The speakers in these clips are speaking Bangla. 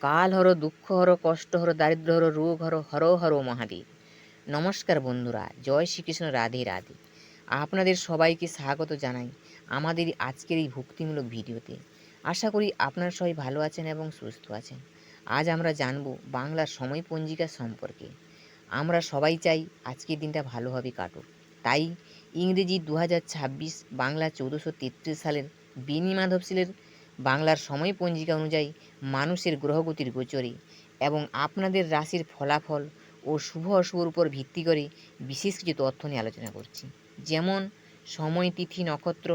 কাল হর, দুঃখ হর, কষ্ট হর, দারিদ্র হর, রোগ হর, হর হর মহাদেব। নমস্কার বন্ধুরা, জয় শ্রীকৃষ্ণ, রাধে রাধে। আপনাদের সবাইকে স্বাগত জানাই আমাদের আজকের এই ভক্তিমূলক ভিডিওতে। আশা করি আপনারা সবাই ভালো আছেন এবং সুস্থ আছেন। আজ আমরা জানব বাংলার সময় পঞ্জিকা সম্পর্কে। আমরা সবাই চাই আজকের দিনটা ভালোভাবে কাটুক, তাই ইংরেজি 2026, বাংলা 1433 সালের বেনি মাধবশিলের বাংলার সময় পঞ্জিকা অনুযায়ী মানুষের গ্রহগতির গোচরে এবং আপনাদের রাশির ফলাফল ও শুভ অশুভর উপর ভিত্তি করে বিশেষ কিছু তথ্য নিয়ে আলোচনা করছি। যেমন সময়, তিথি, নক্ষত্র,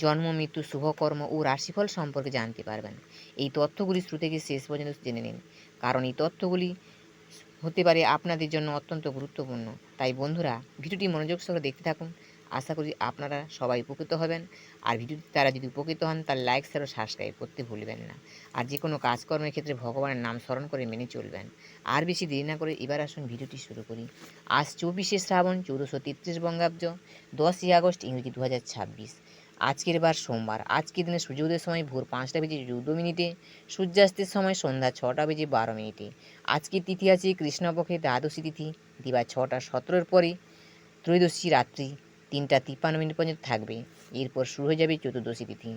জন্ম, মৃত্যু, শুভকর্ম ও রাশিফল সম্পর্কে জানতে পারবেন। এই তথ্যগুলি শুরু থেকে শেষ পর্যন্ত জেনে নিন, কারণ এই তথ্যগুলি হতে পারে আপনাদের জন্য অত্যন্ত গুরুত্বপূর্ণ। তাই বন্ধুরা, ভিডিওটি মনোযোগ সহকারে দেখতে থাকুন। আশা করি আপনারা সবাই উপকৃত হবেন। আর ভিডিওটি তারা যদি উপকৃত হন তার লাইক, শেয়ার ও সাবস্ক্রাইব করতে ভুলবেন না। আর যে কোনো কাজকর্মের ক্ষেত্রে ভগবানের নাম স্মরণ করে মেনে চলবেন। আর বেশি দেরি না করে এবার আসুন ভিডিওটি শুরু করি। আজ 24শে শ্রাবণ 1433 বঙ্গাব্দ, 10ই আগস্ট ইংরেজি 2026। আজকের বার সোমবার। আজকের দিনে সূর্যোদয়ের সময় ভোর 5টা বেজে 14 মিনিটে, সূর্যাস্তের সময় সন্ধ্যা 6টা বেজে 12 মিনিটে। আজকের তিথি আছে কৃষ্ণপক্ষে দ্বাদশী তিথি, দিবা 6টা 17 পরে ত্রয়োদশী রাত্রি 3টা 53 মিনিট পর্যন্ত থাকবে। এরপর শুরু হয়ে যাবে চতুর্দশী তিথি।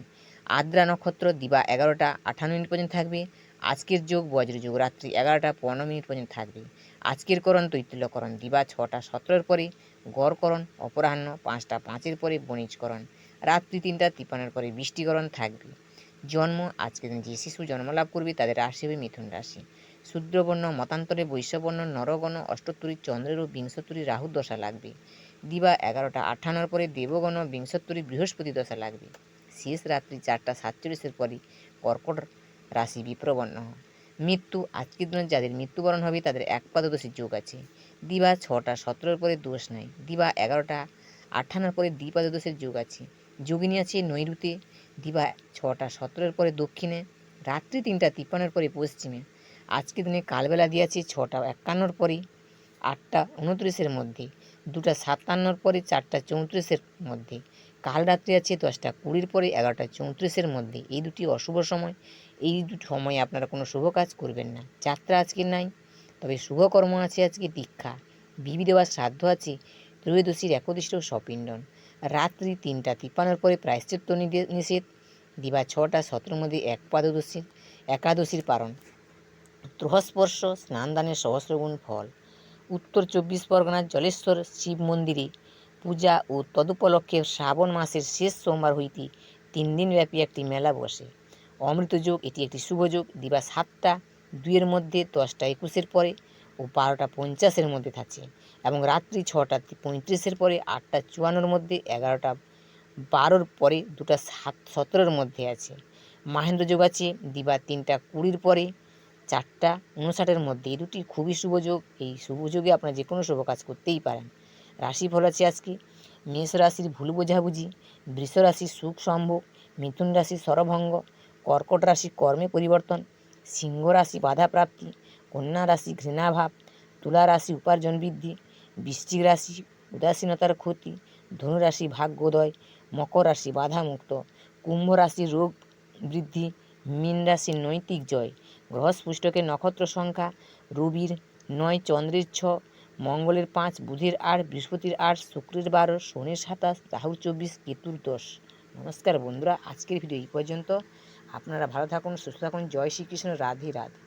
আদ্রা নক্ষত্র দিবা 11টা 58 মিনিট পর্যন্ত থাকবে। আজকের যোগ বজ্রযোগ রাত্রি 11টা 15 মিনিট পর্যন্ত থাকবে। আজকের করণ তৈতুল্যকরণ দিবা 6টা 17 পরে গড়করণ, অপরাহ্ন 5টা 5 পরে বণিজকরণ, রাত্রি 3টা 53 পরে বৃষ্টিকরণ থাকবে। জন্ম আজকের দিন যে শিশু জন্মলাভ করবে তাদের রাশি হবে মিথুন রাশি। শূদ্রবর্ণ মতান্তরে বৈশ্যবর্ণ নরগণ অষ্টোত্তরী চন্দ্রের ও বিংশোত্তরী রাহুর দশা লাগবে। দিবা 11টা 58 পরে দেবগণ বিংশোত্তরী বৃহস্পতি দশা লাগবে। শেষ রাত্রি 4টা 47 পরে কর্কট রাশি বিপ্রবর্ণ। মৃত্যু আজকের দিনে যাদের মৃত্যুবরণ হবে তাদের একপাদদোষীর যোগ আছে। দিবা 6টা 17 পরে দোষ নাই। দিবা 11টা 58 পরে দ্বিপাদদোষের যোগ আছে। যোগিনী আছে নৈরুতে, দিবা 6টা 17 পরে দক্ষিণে, রাত্রি 3টা 53 পরে পশ্চিমে। আজকের দিনে কালবেলা দিয়েছে 6টা 51 পরে 8টা 29 মধ্যে, 2টা 57 পরে 4টা 34 মধ্যে। কাল রাত্রি আছে 10টা 20 পরে 11টা 34 মধ্যে। এই দুটি অশুভ সময়। এই দুটি সময়ে আপনারা কোনো শুভ কাজ করবেন না। যাত্রা আজকে নাই, তবে শুভকর্ম আছে আজকে দীক্ষা, বিবি দেওয়ার শ্রাদ্ধ আছে, ত্রয়োদশীর একদিষ্ট সপিণ্ডন। রাত্রি 3টা 53 পরে প্রায়শ্চিত্ত নিষেধ। দিবা 6টা 17 মধ্যে একাদশীর পারণ। ত্রহস্পর্শ স্নানদানের সহস্রগুণ ফল। উত্তর 24 পরগনার জলেশ্বর শিব মন্দিরে পূজা ও তদুপলক্ষে শ্রাবণ মাসের শেষ সোমবার হইতে 3 দিনব্যাপী একটি মেলা বসে। অমৃত যোগ এটি একটি শুভ যোগ। দিবা 7টা 2 মধ্যে 10টা 21 পরে ও 12টা 50 মধ্যে থাকছে, এবং রাত্রি 6টা 35 পরে 8টা 54 মধ্যে 11টা 12 পরে 2টা 17 মধ্যে আছে। মাহেন্দ্র যোগ আছে দিবা 3টা 20 পরে 4টা 59 মধ্যে। এই দুটি খুবই শুভ যোগ। এই শুভ যোগে আপনারা যে কোনো শুভ কাজ করতেই পারেন। রাশিফল আছে আজকে মেষ রাশির ভুল বোঝাবুঝি, বৃষ রাশির সুখ সম্ভোগ, মিথুন রাশির সরভঙ্গ, কর্কট রাশি কর্মে পরিবর্তন, সিংহ রাশি বাধাপ্রাপ্তি, কন্যা রাশি ঘৃণাভাব, তুলা রাশি উপার্জন বৃদ্ধি, বৃশ্চিক রাশি উদাসীনতার ক্ষতি, ধনু রাশি ভাগ্যোদয়, মকর রাশি বাধামুক্ত, কুম্ভ রাশি রোগ বৃদ্ধি, মীন রাশির নৈতিক জয়। গ্রহস্পুষ্টকের নক্ষত্র সংখ্যা রবির 9, চন্দ্রের 6, মঙ্গলের 5, বুধের 8, বৃহস্পতির 8, শুক্রের 12, শনির 27, রাহুর 24, কেতুর 10। নমস্কার বন্ধুরা, আজকের ভিডিও এই পর্যন্ত। আপনারা ভালো থাকুন, সুস্থ থাকুন। জয় শ্রীকৃষ্ণ, রাধে রাধে।